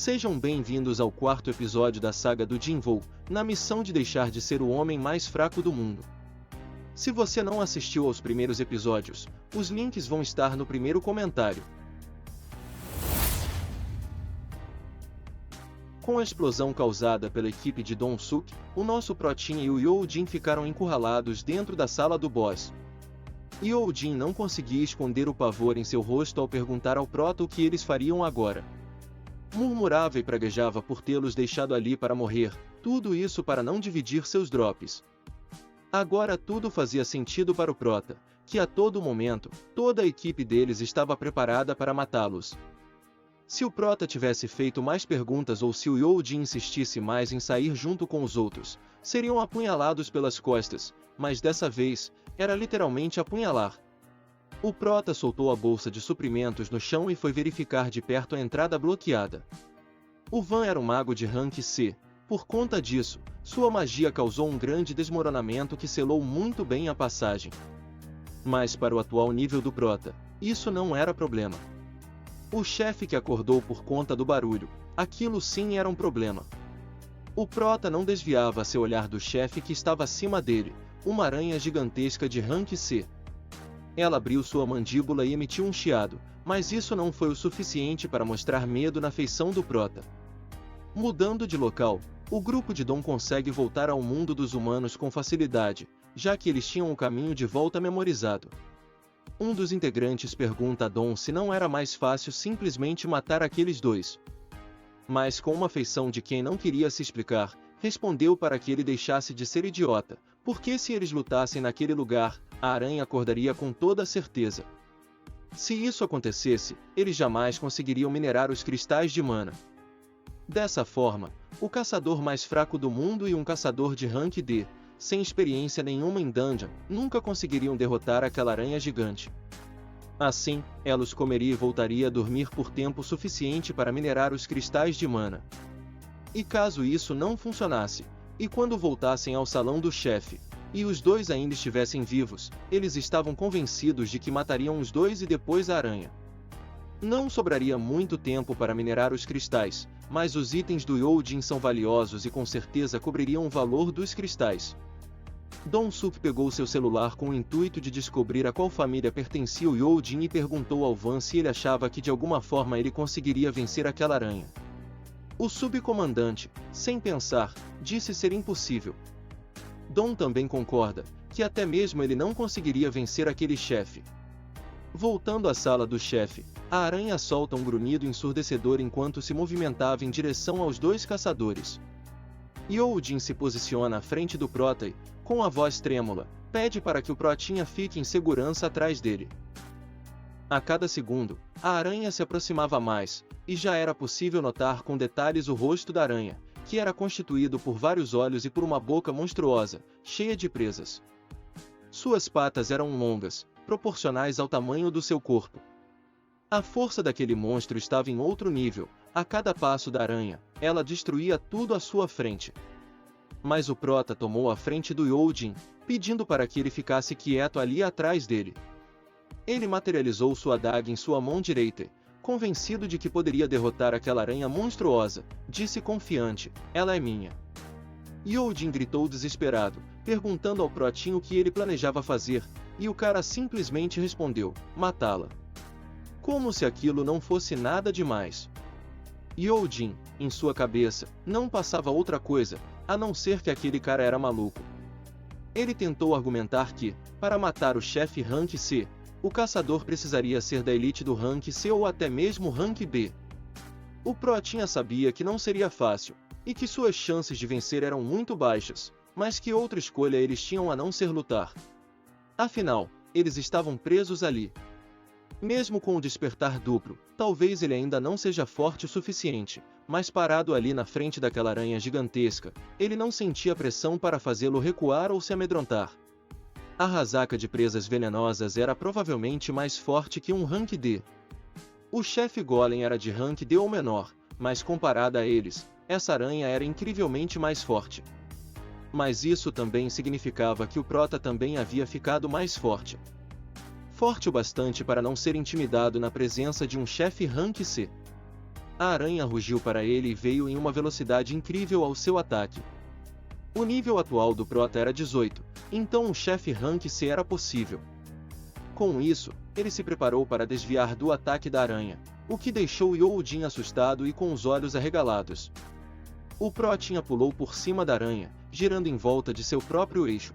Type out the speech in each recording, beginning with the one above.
Sejam bem-vindos ao quarto episódio da saga do Jinvoo, na missão de deixar de ser o homem mais fraco do mundo. Se você não assistiu aos primeiros episódios, os links vão estar no primeiro comentário. Com a explosão causada pela equipe de Dong-suk, o nosso Protinha e o Yoo-jin ficaram encurralados dentro da sala do boss. Yoo-jin não conseguia esconder o pavor em seu rosto ao perguntar ao Prota o que eles fariam agora. Murmurava e praguejava por tê-los deixado ali para morrer, tudo isso para não dividir seus drops. Agora tudo fazia sentido para o Prota, que a todo momento, toda a equipe deles estava preparada para matá-los. Se o Prota tivesse feito mais perguntas ou se o Yoo-jin insistisse mais em sair junto com os outros, seriam apunhalados pelas costas, mas dessa vez, era literalmente apunhalar. O Prota soltou a bolsa de suprimentos no chão e foi verificar de perto a entrada bloqueada. O Van era um mago de rank C. Por conta disso, sua magia causou um grande desmoronamento que selou muito bem a passagem. Mas para o atual nível do Prota, isso não era problema. O chefe que acordou por conta do barulho, aquilo sim era um problema. O Prota não desviava seu olhar do chefe que estava acima dele, uma aranha gigantesca de rank C. Ela abriu sua mandíbula e emitiu um chiado, mas isso não foi o suficiente para mostrar medo na feição do Prota. Mudando de local, o grupo de Dom consegue voltar ao mundo dos humanos com facilidade, já que eles tinham o caminho de volta memorizado. Um dos integrantes pergunta a Dom se não era mais fácil simplesmente matar aqueles dois. Mas com uma feição de quem não queria se explicar, respondeu para que ele deixasse de ser idiota, porque se eles lutassem naquele lugar, a aranha acordaria com toda certeza. Se isso acontecesse, eles jamais conseguiriam minerar os cristais de mana. Dessa forma, o caçador mais fraco do mundo e um caçador de rank D, sem experiência nenhuma em dungeon, nunca conseguiriam derrotar aquela aranha gigante. Assim, ela os comeria e voltaria a dormir por tempo suficiente para minerar os cristais de mana. E caso isso não funcionasse, e quando voltassem ao salão do chefe, e os dois ainda estivessem vivos, eles estavam convencidos de que matariam os dois e depois a aranha. Não sobraria muito tempo para minerar os cristais, mas os itens do Yoo-jin são valiosos e com certeza cobririam o valor dos cristais. Dong-suk pegou seu celular com o intuito de descobrir a qual família pertencia o Yoo-jin e perguntou ao Van se ele achava que de alguma forma ele conseguiria vencer aquela aranha. O subcomandante, sem pensar, disse ser impossível. Dom também concorda, que até mesmo ele não conseguiria vencer aquele chefe. Voltando à sala do chefe, a aranha solta um grunhido ensurdecedor enquanto se movimentava em direção aos dois caçadores. Yoo-jin se posiciona à frente do Prota e, com a voz trêmula, pede para que o Protinha fique em segurança atrás dele. A cada segundo, a aranha se aproximava mais, e já era possível notar com detalhes o rosto da aranha, que era constituído por vários olhos e por uma boca monstruosa, cheia de presas. Suas patas eram longas, proporcionais ao tamanho do seu corpo. A força daquele monstro estava em outro nível, a cada passo da aranha, ela destruía tudo à sua frente. Mas o Prota tomou a frente do Yoo-jin, pedindo para que ele ficasse quieto ali atrás dele. Ele materializou sua adaga em sua mão direita e, convencido de que poderia derrotar aquela aranha monstruosa, disse confiante, ela é minha. Yoo-jin gritou desesperado, perguntando ao Protinho o que ele planejava fazer, e o cara simplesmente respondeu, matá-la. Como se aquilo não fosse nada demais. Yoo-jin, em sua cabeça, não passava outra coisa, a não ser que aquele cara era maluco. Ele tentou argumentar que, para matar o chefe rank C, o caçador precisaria ser da elite do rank C ou até mesmo rank B. O Protinha sabia que não seria fácil, e que suas chances de vencer eram muito baixas, mas que outra escolha eles tinham a não ser lutar. Afinal, eles estavam presos ali. Mesmo com o despertar duplo, talvez ele ainda não seja forte o suficiente, mas parado ali na frente daquela aranha gigantesca, ele não sentia pressão para fazê-lo recuar ou se amedrontar. A ressaca de presas venenosas era provavelmente mais forte que um rank D. O chefe Golem era de rank D ou menor, mas comparada a eles, essa aranha era incrivelmente mais forte. Mas isso também significava que o Prota também havia ficado mais forte. Forte o bastante para não ser intimidado na presença de um chefe rank C. a aranha rugiu para ele e veio em uma velocidade incrível ao seu ataque. O nível atual do Prota era 18, então um chefe Rank C era possível. Com isso, ele se preparou para desviar do ataque da aranha, o que deixou Youjin assustado e com os olhos arregalados. O Protinha pulou por cima da aranha, girando em volta de seu próprio eixo.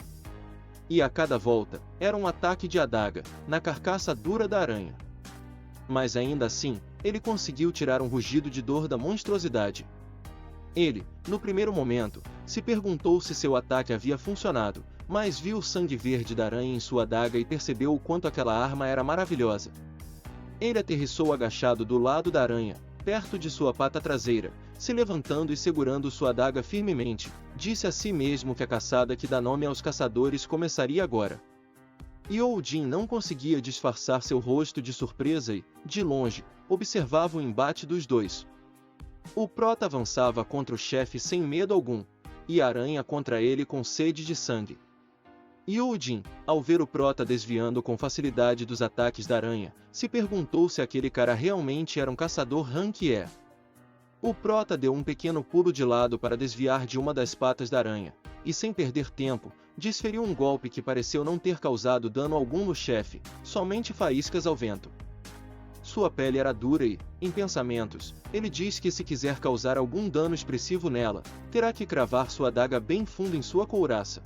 E a cada volta, era um ataque de adaga, na carcaça dura da aranha. Mas ainda assim, ele conseguiu tirar um rugido de dor da monstruosidade. Ele, no primeiro momento, se perguntou se seu ataque havia funcionado, mas viu o sangue verde da aranha em sua adaga e percebeu o quanto aquela arma era maravilhosa. Ele aterrissou agachado do lado da aranha, perto de sua pata traseira, se levantando e segurando sua adaga firmemente, disse a si mesmo que a caçada que dá nome aos caçadores começaria agora. Youjin não conseguia disfarçar seu rosto de surpresa e, de longe, observava o embate dos dois. O Prota avançava contra o chefe sem medo algum, e a aranha contra ele com sede de sangue. Youjin, ao ver o Prota desviando com facilidade dos ataques da aranha, se perguntou se aquele cara realmente era um caçador Rank E. O Prota deu um pequeno pulo de lado para desviar de uma das patas da aranha, e sem perder tempo, desferiu um golpe que pareceu não ter causado dano algum no chefe, somente faíscas ao vento. Sua pele era dura e, em pensamentos, ele diz que se quiser causar algum dano expressivo nela, terá que cravar sua adaga bem fundo em sua couraça.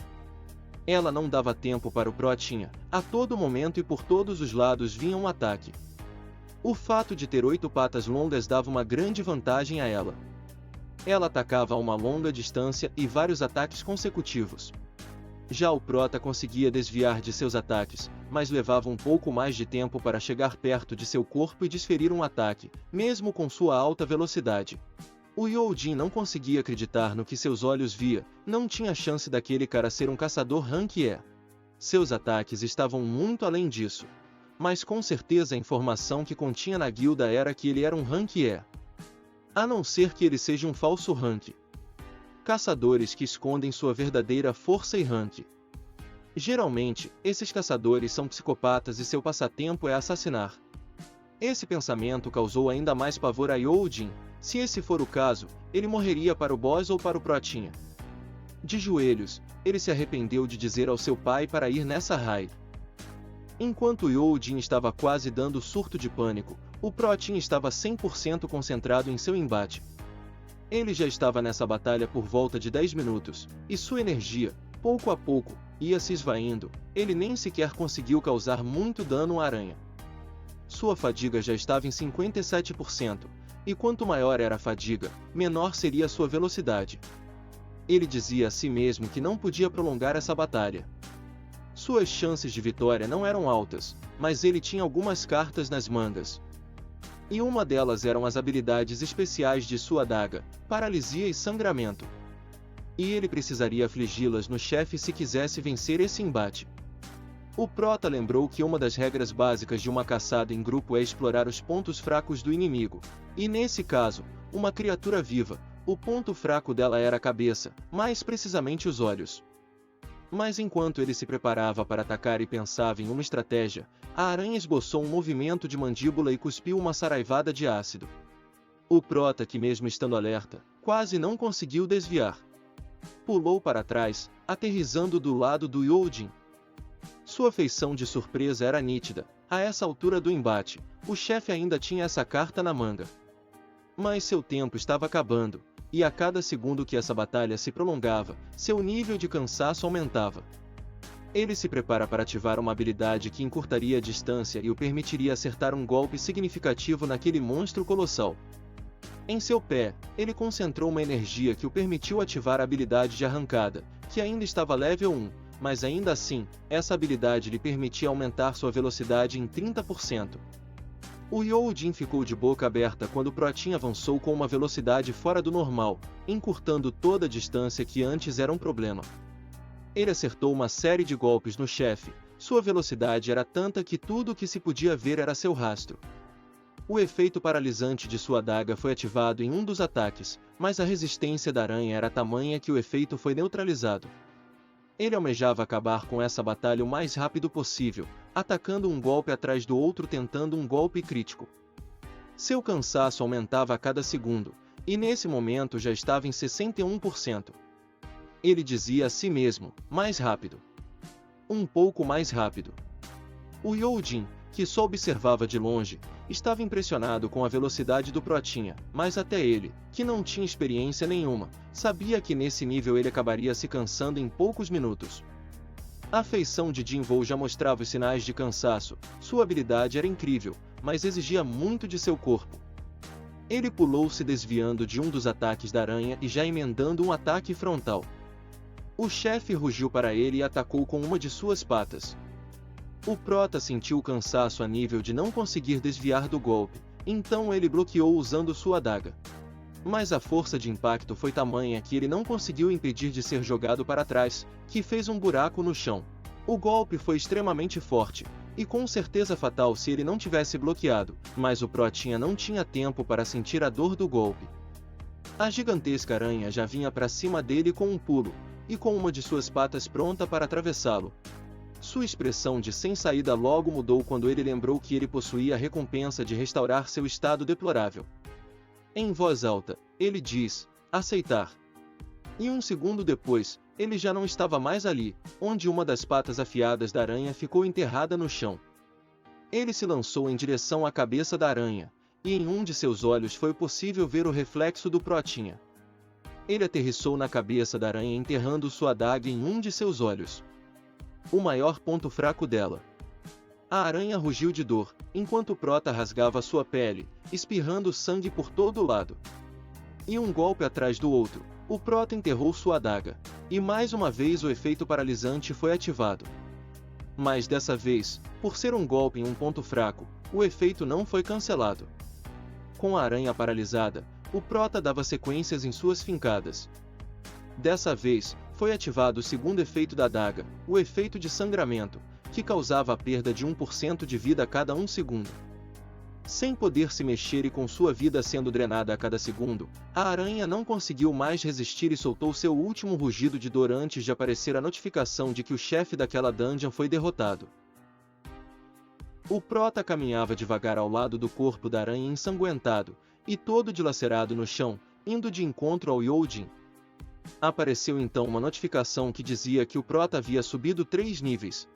Ela não dava tempo para o Protinha, a todo momento e por todos os lados vinha um ataque. O fato de ter 8 patas longas dava uma grande vantagem a ela. Ela atacava a uma longa distância e vários ataques consecutivos. Já o Prota conseguia desviar de seus ataques, mas levava um pouco mais de tempo para chegar perto de seu corpo e desferir um ataque, mesmo com sua alta velocidade. O Youjin não conseguia acreditar no que seus olhos via, não tinha chance daquele cara ser um caçador Rank E. Seus ataques estavam muito além disso. Mas com certeza a informação que continha na guilda era que ele era um Rank E. A não ser que ele seja um falso Rank. Caçadores que escondem sua verdadeira força e rank. Geralmente, esses caçadores são psicopatas e seu passatempo é assassinar. Esse pensamento causou ainda mais pavor a Youjin. Se esse for o caso, ele morreria para o boss ou para o Protinha. De joelhos, ele se arrependeu de dizer ao seu pai para ir nessa raid. Enquanto Youjin estava quase dando surto de pânico, o Protinha estava 100% concentrado em seu embate. Ele já estava nessa batalha por volta de 10 minutos, e sua energia, pouco a pouco, ia se esvaindo. Ele nem sequer conseguiu causar muito dano à aranha. Sua fadiga já estava em 57%, e quanto maior era a fadiga, menor seria sua velocidade. Ele dizia a si mesmo que não podia prolongar essa batalha. Suas chances de vitória não eram altas, mas ele tinha algumas cartas nas mangas. E uma delas eram as habilidades especiais de sua adaga, paralisia e sangramento. E ele precisaria afligi-las no chefe se quisesse vencer esse embate. O Prota lembrou que uma das regras básicas de uma caçada em grupo é explorar os pontos fracos do inimigo, e nesse caso, uma criatura viva, o ponto fraco dela era a cabeça, mais precisamente os olhos. Mas enquanto ele se preparava para atacar e pensava em uma estratégia, a aranha esboçou um movimento de mandíbula e cuspiu uma saraivada de ácido. O Prota, que mesmo estando alerta, quase não conseguiu desviar. Pulou para trás, aterrissando do lado do Youjin. Sua feição de surpresa era nítida. A essa altura do embate, o chefe ainda tinha essa carta na manga. Mas seu tempo estava acabando. E a cada segundo que essa batalha se prolongava, seu nível de cansaço aumentava. Ele se prepara para ativar uma habilidade que encurtaria a distância e o permitiria acertar um golpe significativo naquele monstro colossal. Em seu pé, ele concentrou uma energia que o permitiu ativar a habilidade de arrancada, que ainda estava level 1, mas ainda assim, essa habilidade lhe permitia aumentar sua velocidade em 30%. O Youjin ficou de boca aberta quando o Protinha avançou com uma velocidade fora do normal, encurtando toda a distância que antes era um problema. Ele acertou uma série de golpes no chefe, sua velocidade era tanta que tudo o que se podia ver era seu rastro. O efeito paralisante de sua adaga foi ativado em um dos ataques, mas a resistência da aranha era tamanha que o efeito foi neutralizado. Ele almejava acabar com essa batalha o mais rápido possível, atacando um golpe atrás do outro tentando um golpe crítico. Seu cansaço aumentava a cada segundo, e nesse momento já estava em 61%. Ele dizia a si mesmo, mais rápido. Um pouco mais rápido. O Youjin, que só observava de longe, estava impressionado com a velocidade do Protinha, mas até ele, que não tinha experiência nenhuma, sabia que nesse nível ele acabaria se cansando em poucos minutos. A feição de Jinvou já mostrava os sinais de cansaço, sua habilidade era incrível, mas exigia muito de seu corpo. Ele pulou se desviando de um dos ataques da aranha e já emendando um ataque frontal. O chefe rugiu para ele e atacou com uma de suas patas. O prota sentiu o cansaço a nível de não conseguir desviar do golpe, então ele bloqueou usando sua adaga. Mas a força de impacto foi tamanha que ele não conseguiu impedir de ser jogado para trás, que fez um buraco no chão. O golpe foi extremamente forte, e com certeza fatal se ele não tivesse bloqueado, mas o Protinha não tinha tempo para sentir a dor do golpe. A gigantesca aranha já vinha para cima dele com um pulo, e com uma de suas patas pronta para atravessá-lo. Sua expressão de sem saída logo mudou quando ele lembrou que ele possuía a recompensa de restaurar seu estado deplorável. Em voz alta, ele diz, aceitar. E um segundo depois, ele já não estava mais ali, onde uma das patas afiadas da aranha ficou enterrada no chão. Ele se lançou em direção à cabeça da aranha, e em um de seus olhos foi possível ver o reflexo do Protinha. Ele aterrissou na cabeça da aranha enterrando sua adaga em um de seus olhos. O maior ponto fraco dela. A aranha rugiu de dor, enquanto o Prota rasgava sua pele, espirrando sangue por todo lado. E um golpe atrás do outro, o Prota enterrou sua adaga, e mais uma vez o efeito paralisante foi ativado. Mas dessa vez, por ser um golpe em um ponto fraco, o efeito não foi cancelado. Com a aranha paralisada, o Prota dava sequências em suas fincadas. Dessa vez, foi ativado o segundo efeito da adaga, o efeito de sangramento, que causava a perda de 1% de vida a cada 1 segundo. Sem poder se mexer e com sua vida sendo drenada a cada segundo, a aranha não conseguiu mais resistir e soltou seu último rugido de dor antes de aparecer a notificação de que o chefe daquela dungeon foi derrotado. O Prota caminhava devagar ao lado do corpo da aranha ensanguentado, e todo dilacerado no chão, indo de encontro ao Youjin. Apareceu então uma notificação que dizia que o Prota havia subido 3 níveis.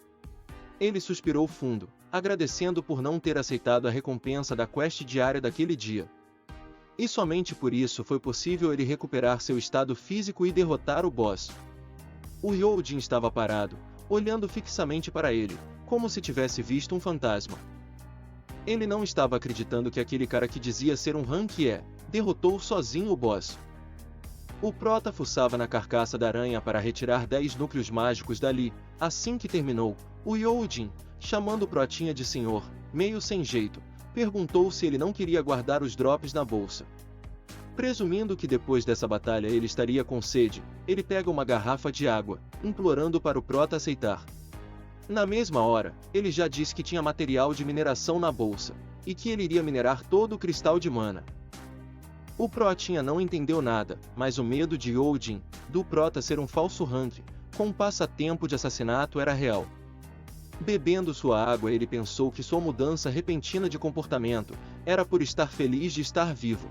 Ele suspirou fundo, agradecendo por não ter aceitado a recompensa da quest diária daquele dia. E somente por isso foi possível ele recuperar seu estado físico e derrotar o boss. O Youjin estava parado, olhando fixamente para ele, como se tivesse visto um fantasma. Ele não estava acreditando que aquele cara que dizia ser um rank E, derrotou sozinho o boss. O Prota fuçava na carcaça da aranha para retirar 10 núcleos mágicos dali. Assim que terminou, o Youjin, chamando o Protinha de senhor, meio sem jeito, perguntou se ele não queria guardar os drops na bolsa. Presumindo que depois dessa batalha ele estaria com sede, ele pega uma garrafa de água, implorando para o Prota aceitar. Na mesma hora, ele já disse que tinha material de mineração na bolsa, e que ele iria minerar todo o cristal de mana. O Protinha não entendeu nada, mas o medo de Youjin, do Prota ser um falso rank, com um passatempo de assassinato era real. Bebendo sua água ele pensou que sua mudança repentina de comportamento era por estar feliz de estar vivo.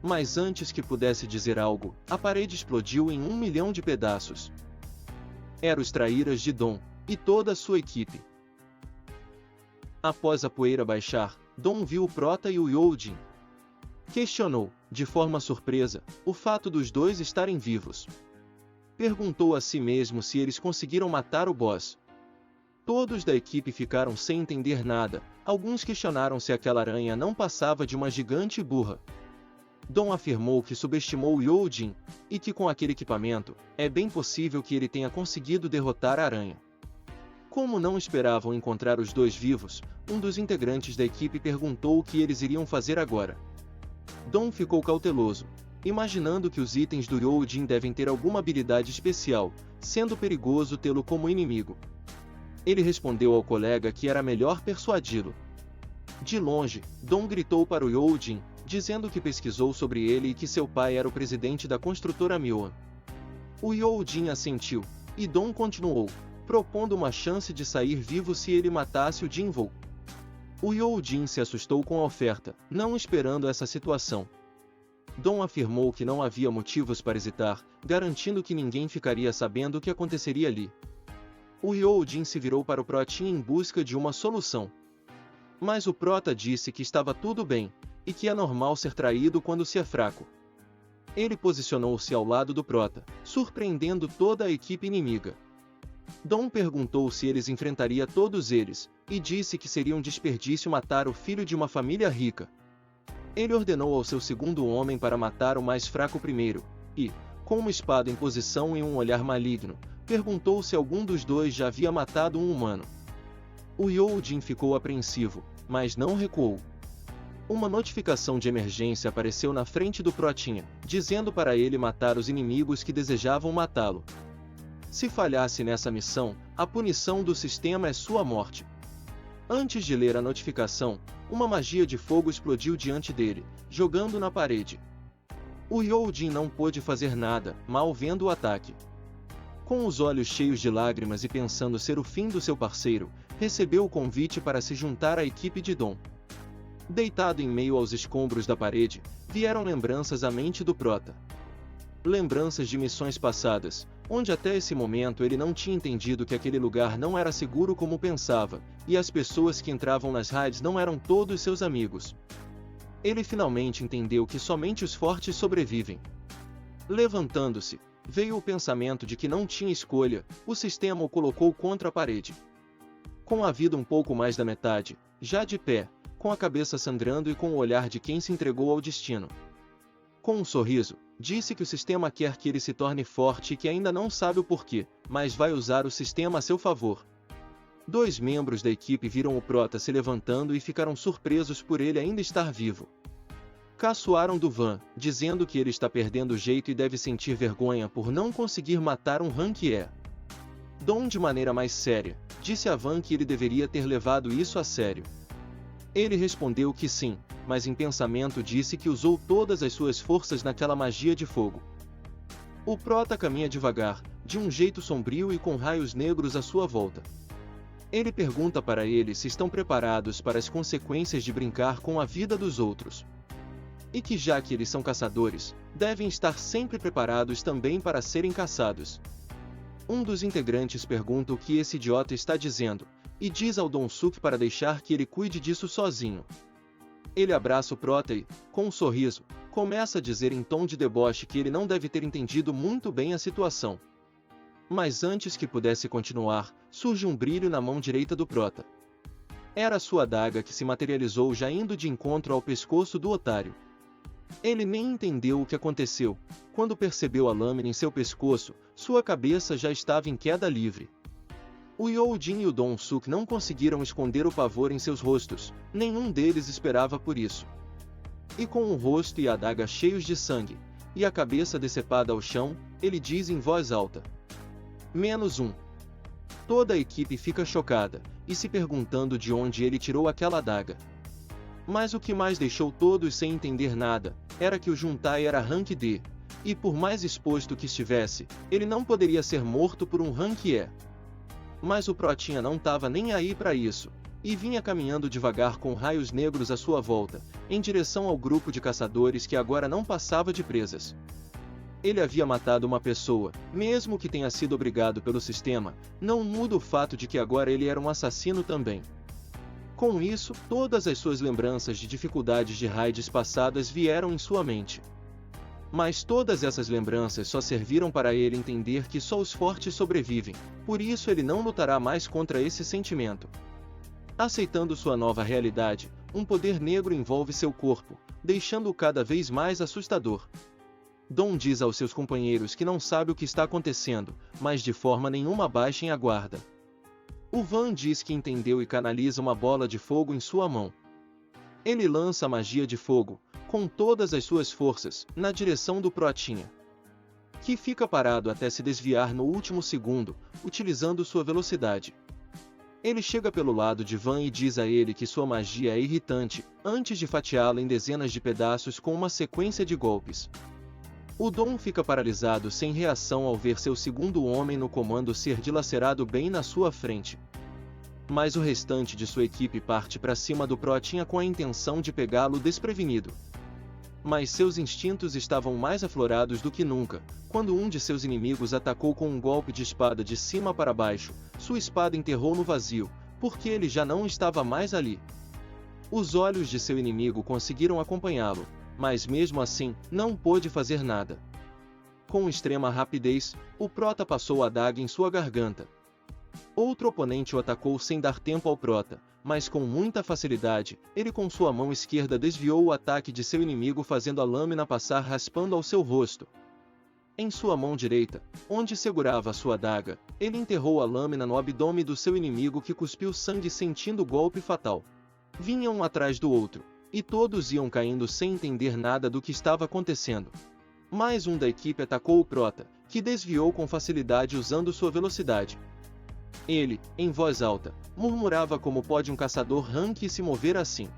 Mas antes que pudesse dizer algo, a parede explodiu em 1 milhão de pedaços. Eram os traíras de Dom, e toda a sua equipe. Após a poeira baixar, Dom viu o Prota e o Youjin. Questionou, de forma surpresa, o fato dos dois estarem vivos. Perguntou a si mesmo se eles conseguiram matar o boss. Todos da equipe ficaram sem entender nada, alguns questionaram se aquela aranha não passava de uma gigante burra. Dom afirmou que subestimou o Youjin, e que com aquele equipamento, é bem possível que ele tenha conseguido derrotar a aranha. Como não esperavam encontrar os dois vivos, um dos integrantes da equipe perguntou o que eles iriam fazer agora. Dom ficou cauteloso, imaginando que os itens do Youjin devem ter alguma habilidade especial, sendo perigoso tê-lo como inimigo. Ele respondeu ao colega que era melhor persuadi-lo. De longe, Dom gritou para o Youjin, dizendo que pesquisou sobre ele e que seu pai era o presidente da construtora Mioan. O Youjin assentiu, e Dom continuou, propondo uma chance de sair vivo se ele matasse o Jinvou. O Youjin se assustou com a oferta, não esperando essa situação. Dom afirmou que não havia motivos para hesitar, garantindo que ninguém ficaria sabendo o que aconteceria ali. O Youjin se virou para o Protinha em busca de uma solução. Mas o Prota disse que estava tudo bem, e que é normal ser traído quando se é fraco. Ele posicionou-se ao lado do Prota, surpreendendo toda a equipe inimiga. Dom perguntou se eles enfrentariam todos eles, e disse que seria um desperdício matar o filho de uma família rica. Ele ordenou ao seu segundo homem para matar o mais fraco primeiro, e, com uma espada em posição e um olhar maligno, perguntou se algum dos dois já havia matado um humano. O Youjin ficou apreensivo, mas não recuou. Uma notificação de emergência apareceu na frente do Protinha, dizendo para ele matar os inimigos que desejavam matá-lo. Se falhasse nessa missão, a punição do sistema é sua morte. Antes de ler a notificação, uma magia de fogo explodiu diante dele, jogando na parede. O Youjin não pôde fazer nada, mal vendo o ataque. Com os olhos cheios de lágrimas e pensando ser o fim do seu parceiro, recebeu o convite para se juntar à equipe de Dom. Deitado em meio aos escombros da parede, vieram lembranças à mente do Prota. Lembranças de missões passadas, onde até esse momento ele não tinha entendido que aquele lugar não era seguro como pensava, e as pessoas que entravam nas raids não eram todos seus amigos. Ele finalmente entendeu que somente os fortes sobrevivem. Levantando-se, veio o pensamento de que não tinha escolha, o sistema o colocou contra a parede. Com a vida um pouco mais da metade, já de pé, com a cabeça sangrando e com o olhar de quem se entregou ao destino. Com um sorriso, disse que o sistema quer que ele se torne forte e que ainda não sabe o porquê, mas vai usar o sistema a seu favor. Dois membros da equipe viram o Prota se levantando e ficaram surpresos por ele ainda estar vivo. Caçoaram do Van, dizendo que ele está perdendo o jeito e deve sentir vergonha por não conseguir matar um Rank E. Dom, de maneira mais séria, disse a Van que ele deveria ter levado isso a sério. Ele respondeu que sim, mas em pensamento disse que usou todas as suas forças naquela magia de fogo. O Prota caminha devagar, de um jeito sombrio e com raios negros à sua volta. Ele pergunta para eles se estão preparados para as consequências de brincar com a vida dos outros. E que já que eles são caçadores, devem estar sempre preparados também para serem caçados. Um dos integrantes pergunta o que esse idiota está dizendo, e diz ao Donsuke para deixar que ele cuide disso sozinho. Ele abraça o Prota e, com um sorriso, começa a dizer em tom de deboche que ele não deve ter entendido muito bem a situação. Mas antes que pudesse continuar, surge um brilho na mão direita do Prota. Era sua adaga que se materializou já indo de encontro ao pescoço do otário. Ele nem entendeu o que aconteceu. Quando percebeu a lâmina em seu pescoço, sua cabeça já estava em queda livre. O Youjin e o Donsuke não conseguiram esconder o pavor em seus rostos, nenhum deles esperava por isso. E com o rosto e a adaga cheios de sangue, e a cabeça decepada ao chão, ele diz em voz alta: -1. Toda a equipe fica chocada, e se perguntando de onde ele tirou aquela adaga. Mas o que mais deixou todos sem entender nada, era que o Juntai era Rank D, e por mais exposto que estivesse, ele não poderia ser morto por um Rank E. Mas o Protinha não estava nem aí para isso, e vinha caminhando devagar com raios negros à sua volta, em direção ao grupo de caçadores que agora não passava de presas. Ele havia matado uma pessoa, mesmo que tenha sido obrigado pelo sistema, não muda o fato de que agora ele era um assassino também. Com isso, todas as suas lembranças de dificuldades de raids passadas vieram em sua mente. Mas todas essas lembranças só serviram para ele entender que só os fortes sobrevivem, por isso ele não lutará mais contra esse sentimento. Aceitando sua nova realidade, um poder negro envolve seu corpo, deixando-o cada vez mais assustador. Dom diz aos seus companheiros que não sabe o que está acontecendo, mas de forma nenhuma baixem a guarda. O Van diz que entendeu e canaliza uma bola de fogo em sua mão. Ele lança a magia de fogo, com todas as suas forças, na direção do Protinha, que fica parado até se desviar no último segundo, utilizando sua velocidade. Ele chega pelo lado de Van e diz a ele que sua magia é irritante, antes de fatiá-la em dezenas de pedaços com uma sequência de golpes. O Dom fica paralisado sem reação ao ver seu segundo homem no comando ser dilacerado bem na sua frente. Mas o restante de sua equipe parte para cima do Protinha com a intenção de pegá-lo desprevenido. Mas seus instintos estavam mais aflorados do que nunca, quando um de seus inimigos atacou com um golpe de espada de cima para baixo. Sua espada enterrou no vazio, porque ele já não estava mais ali. Os olhos de seu inimigo conseguiram acompanhá-lo, mas mesmo assim, não pôde fazer nada. Com extrema rapidez, o Prota passou a adaga em sua garganta. Outro oponente o atacou sem dar tempo ao Prota, mas com muita facilidade, ele com sua mão esquerda desviou o ataque de seu inimigo fazendo a lâmina passar raspando ao seu rosto. Em sua mão direita, onde segurava a sua adaga, ele enterrou a lâmina no abdômen do seu inimigo que cuspiu sangue sentindo o golpe fatal. Vinham um atrás do outro, e todos iam caindo sem entender nada do que estava acontecendo. Mais um da equipe atacou o Prota, que desviou com facilidade usando sua velocidade. Ele, em voz alta, murmurava como pode um caçador rank se mover assim.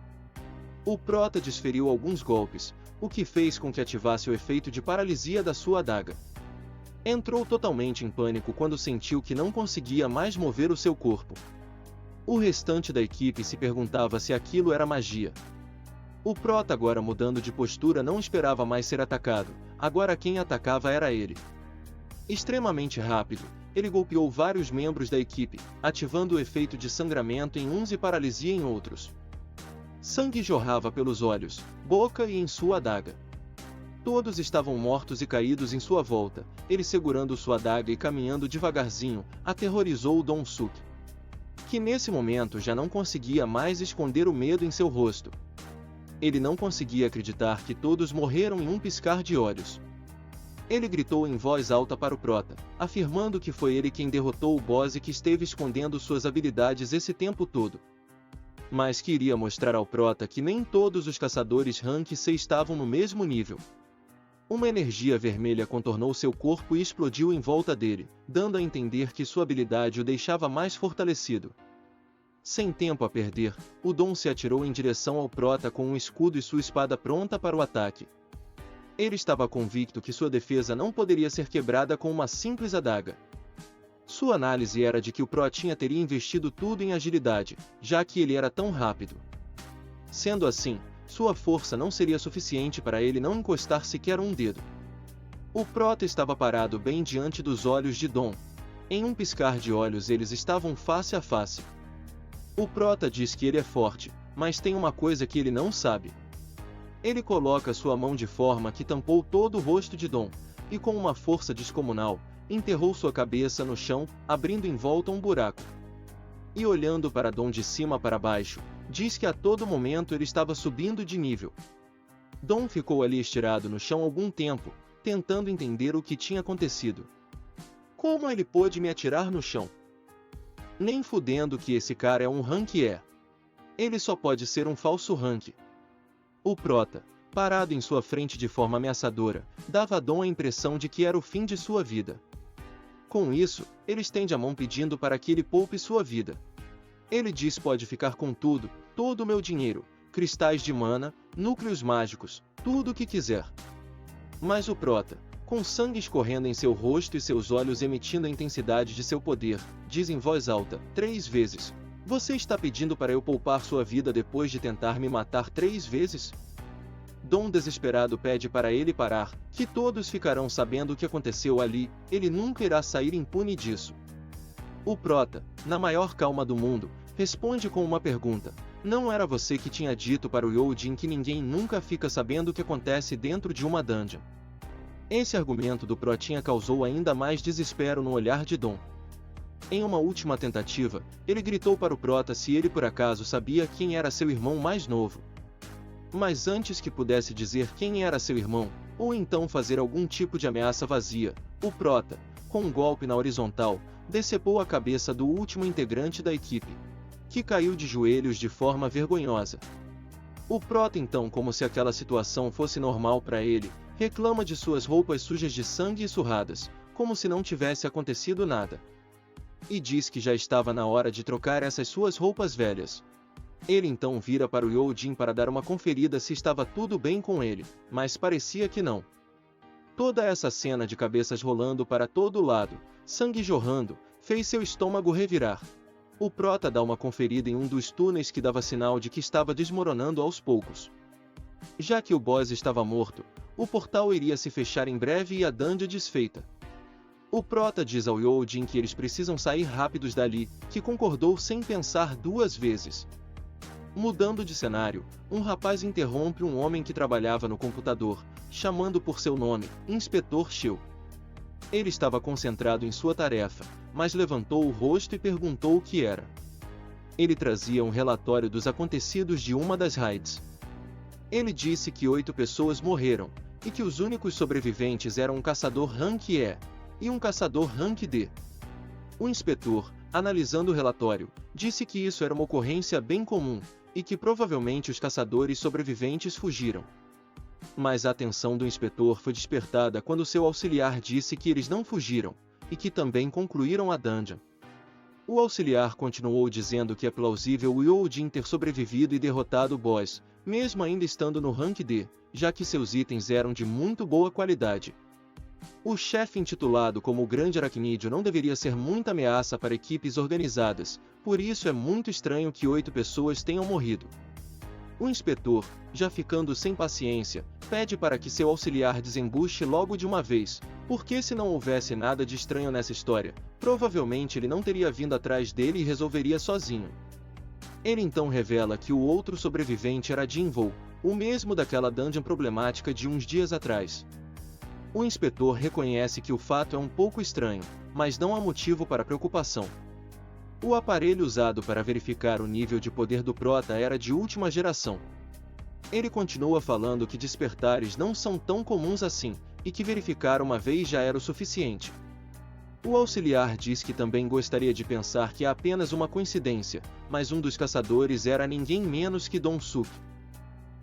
O Prota desferiu alguns golpes, o que fez com que ativasse o efeito de paralisia da sua adaga. Entrou totalmente em pânico quando sentiu que não conseguia mais mover o seu corpo. O restante da equipe se perguntava se aquilo era magia. O Prota, agora mudando de postura, não esperava mais ser atacado, agora quem atacava era ele. Extremamente rápido, ele golpeou vários membros da equipe, ativando o efeito de sangramento em uns e paralisia em outros. Sangue jorrava pelos olhos, boca e em sua adaga. Todos estavam mortos e caídos em sua volta. Ele, segurando sua adaga e caminhando devagarzinho, aterrorizou o Donsuke, que nesse momento já não conseguia mais esconder o medo em seu rosto. Ele não conseguia acreditar que todos morreram em um piscar de olhos. Ele gritou em voz alta para o Prota, afirmando que foi ele quem derrotou o boss e que esteve escondendo suas habilidades esse tempo todo. Mas queria mostrar ao Prota que nem todos os caçadores Rank C estavam no mesmo nível. Uma energia vermelha contornou seu corpo e explodiu em volta dele, dando a entender que sua habilidade o deixava mais fortalecido. Sem tempo a perder, o Dom se atirou em direção ao Prota com um escudo e sua espada pronta para o ataque. Ele estava convicto que sua defesa não poderia ser quebrada com uma simples adaga. Sua análise era de que o Protinha teria investido tudo em agilidade, já que ele era tão rápido. Sendo assim, sua força não seria suficiente para ele não encostar sequer um dedo. O Prota estava parado bem diante dos olhos de Dom. Em um piscar de olhos eles estavam face a face. O Prota diz que ele é forte, mas tem uma coisa que ele não sabe. Ele coloca sua mão de forma que tampou todo o rosto de Dom, e com uma força descomunal, enterrou sua cabeça no chão, abrindo em volta um buraco. E olhando para Dom de cima para baixo, diz que a todo momento ele estava subindo de nível. Dom ficou ali estirado no chão algum tempo, tentando entender o que tinha acontecido. Como ele pôde me atirar no chão? Nem fudendo que esse cara é um rank E. Ele só pode ser um falso rank. O Prota, parado em sua frente de forma ameaçadora, dava a Dom a impressão de que era o fim de sua vida. Com isso, ele estende a mão pedindo para que ele poupe sua vida. Ele diz: pode ficar com tudo, todo o meu dinheiro, cristais de mana, núcleos mágicos, tudo o que quiser. Mas o Prota, com sangue escorrendo em seu rosto e seus olhos emitindo a intensidade de seu poder, diz em voz alta, 3 vezes. Você está pedindo para eu poupar sua vida depois de tentar me matar 3 vezes? Dom desesperado pede para ele parar, que todos ficarão sabendo o que aconteceu ali, ele nunca irá sair impune disso. O Prota, na maior calma do mundo, responde com uma pergunta. Não era você que tinha dito para o Youjin que ninguém nunca fica sabendo o que acontece dentro de uma dungeon? Esse argumento do Protinha causou ainda mais desespero no olhar de Dom. Em uma última tentativa, ele gritou para o Prota se ele por acaso sabia quem era seu irmão mais novo. Mas antes que pudesse dizer quem era seu irmão, ou então fazer algum tipo de ameaça vazia, o Prota, com um golpe na horizontal, decepou a cabeça do último integrante da equipe, que caiu de joelhos de forma vergonhosa. O Prota então, como se aquela situação fosse normal para ele, reclama de suas roupas sujas de sangue e surradas, como se não tivesse acontecido nada. E diz que já estava na hora de trocar essas suas roupas velhas. Ele então vira para o Youjin para dar uma conferida se estava tudo bem com ele, mas parecia que não. Toda essa cena de cabeças rolando para todo lado, sangue jorrando, fez seu estômago revirar. O prota dá uma conferida em um dos túneis que dava sinal de que estava desmoronando aos poucos. Já que o boss estava morto, o portal iria se fechar em breve e a dungeon desfeita. O prota diz ao Youjin que eles precisam sair rápidos dali, que concordou sem pensar duas vezes. Mudando de cenário, um rapaz interrompe um homem que trabalhava no computador, chamando por seu nome, Inspetor Shio. Ele estava concentrado em sua tarefa, mas levantou o rosto e perguntou o que era. Ele trazia um relatório dos acontecidos de uma das raids. Ele disse que 8 pessoas morreram, e que os únicos sobreviventes eram um caçador Rank E e um caçador Rank D. O inspetor, analisando o relatório, disse que isso era uma ocorrência bem comum, e que provavelmente os caçadores sobreviventes fugiram. Mas a atenção do inspetor foi despertada quando seu auxiliar disse que eles não fugiram, e que também concluíram a dungeon. O auxiliar continuou dizendo que é plausível o Youjin ter sobrevivido e derrotado o boss, mesmo ainda estando no Rank D, já que seus itens eram de muito boa qualidade. O chefe intitulado como o Grande Aracnídeo não deveria ser muita ameaça para equipes organizadas, por isso é muito estranho que 8 pessoas tenham morrido. O inspetor, já ficando sem paciência, pede para que seu auxiliar desembuche logo de uma vez, porque se não houvesse nada de estranho nessa história, provavelmente ele não teria vindo atrás dele e resolveria sozinho. Ele então revela que o outro sobrevivente era Jinvou, o mesmo daquela dungeon problemática de uns dias atrás. O inspetor reconhece que o fato é um pouco estranho, mas não há motivo para preocupação. O aparelho usado para verificar o nível de poder do prota era de última geração. Ele continua falando que despertares não são tão comuns assim, e que verificar uma vez já era o suficiente. O auxiliar diz que também gostaria de pensar que é apenas uma coincidência, mas um dos caçadores era ninguém menos que Dong-suk.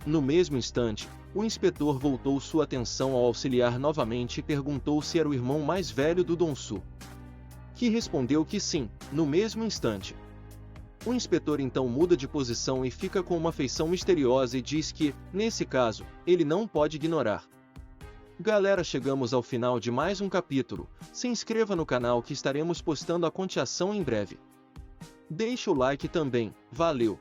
No mesmo instante, o inspetor voltou sua atenção ao auxiliar novamente e perguntou se era o irmão mais velho do Dong-suk, que respondeu que sim, no mesmo instante. O inspetor então muda de posição e fica com uma feição misteriosa e diz que, nesse caso, ele não pode ignorar. Galera, chegamos ao final de mais um capítulo. Se inscreva no canal que estaremos postando a continuação em breve. Deixe o like também, valeu!